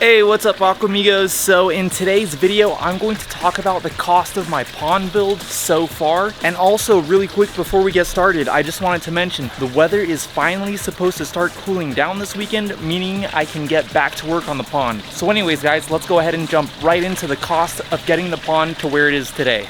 Hey, what's up Aquamigos? So in today's video, I'm going to talk about the cost of my pond build so far. And also really quick before we get started, I just wanted to mention the weather is finally supposed to start cooling down this weekend, meaning I can get back to work on the pond. So anyways guys, let's go ahead and jump right into the cost of getting the pond to where it is today.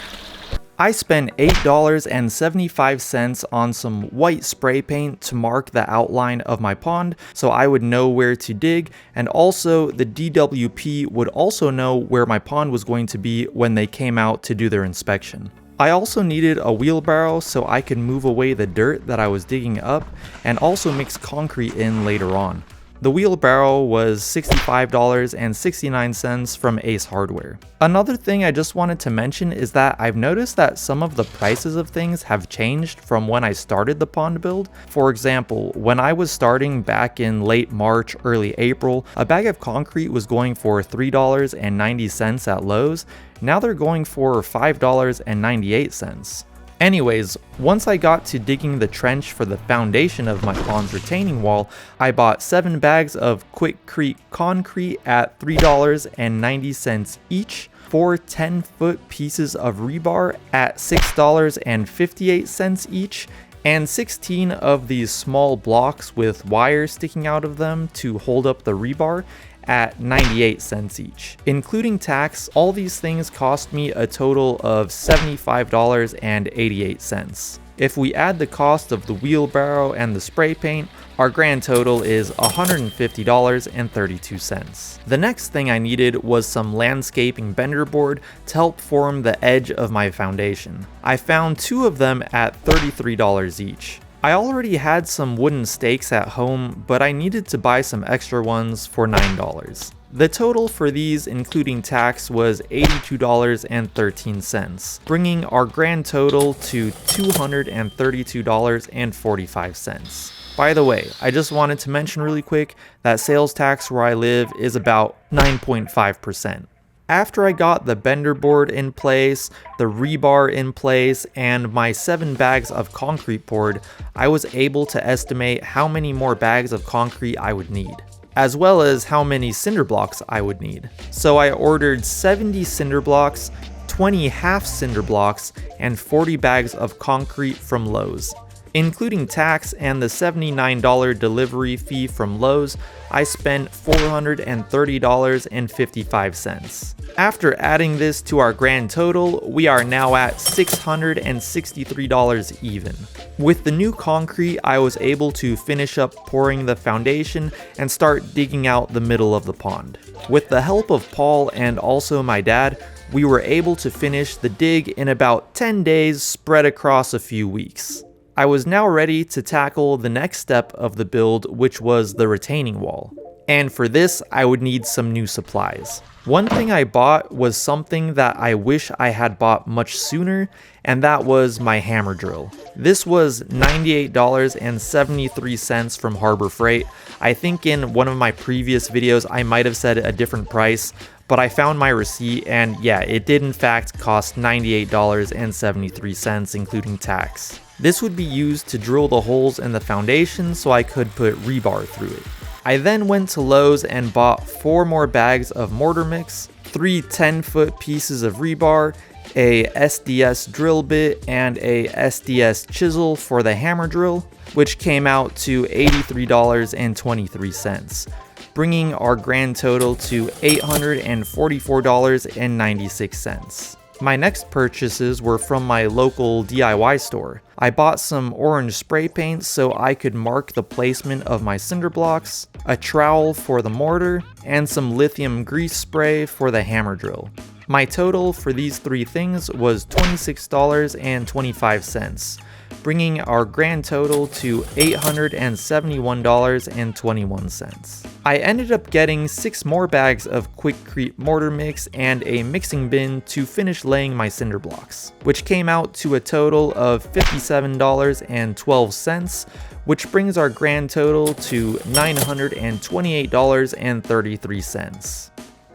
I spent $8.75 on some white spray paint to mark the outline of my pond so I would know where to dig, and also the DWP would also know where my pond was going to be when they came out to do their inspection. I also needed a wheelbarrow so I could move away the dirt that I was digging up and also mix concrete in later on. The wheelbarrow was $65.69 from Ace Hardware. Another thing I just wanted to mention is that I've noticed that some of the prices of things have changed from when I started the pond build. For example, when I was starting back in late March, early April, a bag of concrete was going for $3.90 at Lowe's. Now they're going for $5.98. Anyways, once I got to digging the trench for the foundation of my pond's retaining wall, I bought 7 bags of Quikrete concrete at $3.90 each, 4 10-foot pieces of rebar at $6.58 each, and 16 of these small blocks with wire sticking out of them to hold up the rebar at 98 cents each. Including tax, all these things cost me a total of $75.88. If we add the cost of the wheelbarrow and the spray paint, our grand total is $150.32. The next thing I needed was some landscaping bender board to help form the edge of my foundation. I found 2 of them at $33 each. I already had some wooden stakes at home, but I needed to buy some extra ones for $9. The total for these, including tax, was $82.13, bringing our grand total to $232.45. By the way, I just wanted to mention really quick that sales tax where I live is about 9.5%. After I got the bender board in place, the rebar in place, and my 7 bags of concrete poured, I was able to estimate how many more bags of concrete I would need, as well as how many cinder blocks I would need. So I ordered 70 cinder blocks, 20 half cinder blocks, and 40 bags of concrete from Lowe's. Including tax and the $79 delivery fee from Lowe's, I spent $430.55. After adding this to our grand total, we are now at $663 even. With the new concrete, I was able to finish up pouring the foundation and start digging out the middle of the pond. With the help of Paul and also my dad, we were able to finish the dig in about 10 days spread across a few weeks. I was now ready to tackle the next step of the build, which was the retaining wall. And for this, I would need some new supplies. One thing I bought was something that I wish I had bought much sooner, and that was my hammer drill. This was $98.73 from Harbor Freight. I think in one of my previous videos I might have said a different price, but I found my receipt and yeah, it did in fact cost $98.73 including tax. This would be used to drill the holes in the foundation so I could put rebar through it. I then went to Lowe's and bought 4 more bags of mortar mix, 3 10-foot pieces of rebar, a SDS drill bit, and a SDS chisel for the hammer drill, which came out to $83.23, bringing our grand total to $844.96. My next purchases were from my local DIY store. I bought some orange spray paint so I could mark the placement of my cinder blocks, a trowel for the mortar, and some lithium grease spray for the hammer drill. My total for these 3 things was $26.25, bringing our grand total to $871.21. I ended up getting 6 more bags of Quikrete mortar mix and a mixing bin to finish laying my cinder blocks, which came out to a total of $57.12, which brings our grand total to $928.33.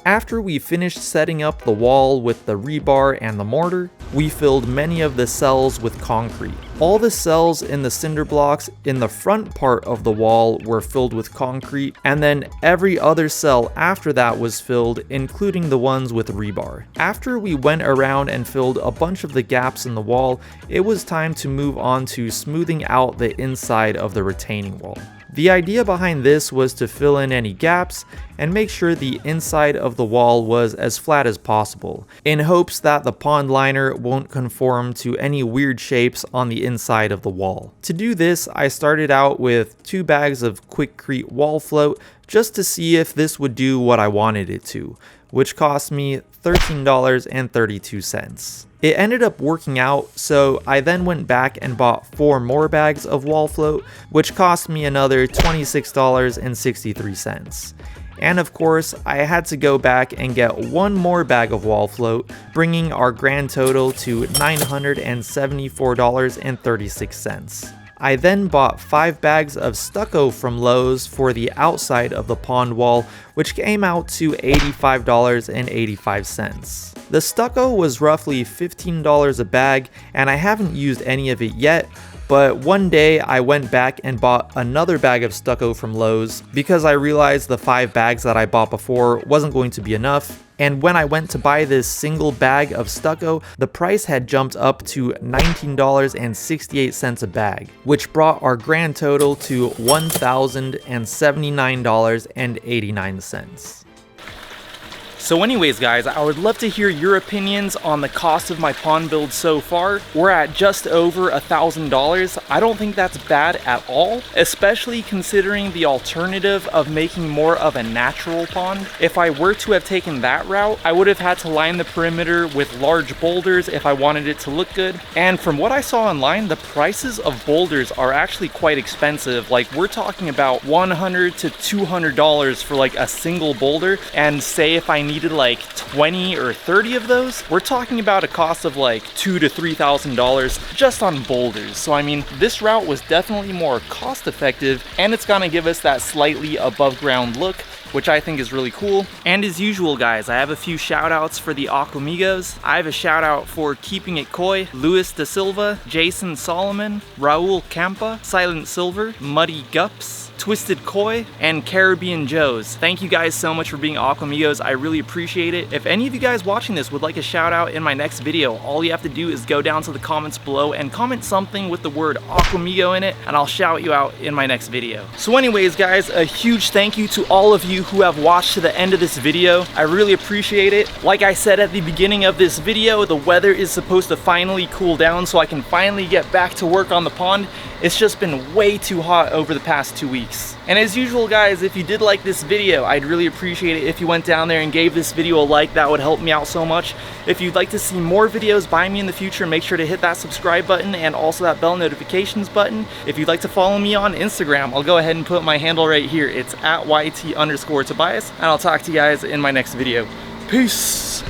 After we finished setting up the wall with the rebar and the mortar, we filled many of the cells with concrete. All the cells in the cinder blocks in the front part of the wall were filled with concrete, and then every other cell after that was filled, including the ones with rebar. After we went around and filled a bunch of the gaps in the wall, it was time to move on to smoothing out the inside of the retaining wall. The idea behind this was to fill in any gaps and make sure the inside of the wall was as flat as possible, in hopes that the pond liner won't conform to any weird shapes on the inside of the wall. To do this, I started out with 2 bags of Quikrete wall float just to see if this would do what I wanted it to, which cost me $13.32. It ended up working out, so I then went back and bought 4 more bags of wall float, which cost me another $26.63. And of course, I had to go back and get 1 more bag of wall float, bringing our grand total to $974.36. I then bought 5 bags of stucco from Lowe's for the outside of the pond wall, which came out to $85.85. The stucco was roughly $15 a bag, and I haven't used any of it yet, but one day I went back and bought another bag of stucco from Lowe's because I realized the 5 bags that I bought before wasn't going to be enough. And when I went to buy this single bag of stucco, the price had jumped up to $19.68 a bag, which brought our grand total to $1,079.89. So anyways guys, I would love to hear your opinions on the cost of my pond build so far. We're at just over $1,000. I don't think that's bad at all, especially considering the alternative of making more of a natural pond. If I were to have taken that route, I would have had to line the perimeter with large boulders if I wanted it to look good. And from what I saw online, the prices of boulders are actually quite expensive. Like, we're talking about $100 to $200 for like a single boulder, and say if I needed like 20 or 30 of those, we're talking about a cost of like $2,000 to $3,000 just on boulders. So I mean, this route was definitely more cost effective, and it's gonna give us that slightly above ground look, which I think is really cool. And as usual guys, I have a few shout outs for the Aquamigos. I have a shout out for Keeping It Koi, Luis Da Silva, Jason Solomon, Raul Campa, Silent Silver, Muddy Gups, Twisted Koi, and Caribbean Joes. Thank you guys so much for being Aquamigos. I really appreciate it. If any of you guys watching this would like a shout out in my next video, all you have to do is go down to the comments below and comment something with the word Aquamigo in it, and I'll shout you out in my next video. So anyways guys, a huge thank you to all of you who have watched to the end of this video. I really appreciate it. Like I said at the beginning of this video, the weather is supposed to finally cool down so I can finally get back to work on the pond. It's just been way too hot over the past 2 weeks. And as usual guys, if you did like this video, I'd really appreciate it if you went down there and gave this video a like. That would help me out so much. If you'd like to see more videos by me in the future, make sure to hit that subscribe button and also that bell notifications button. If you'd like to follow me on Instagram, I'll go ahead and put my handle right here. It's at YT_Tobias, and I'll talk to you guys in my next video. Peace!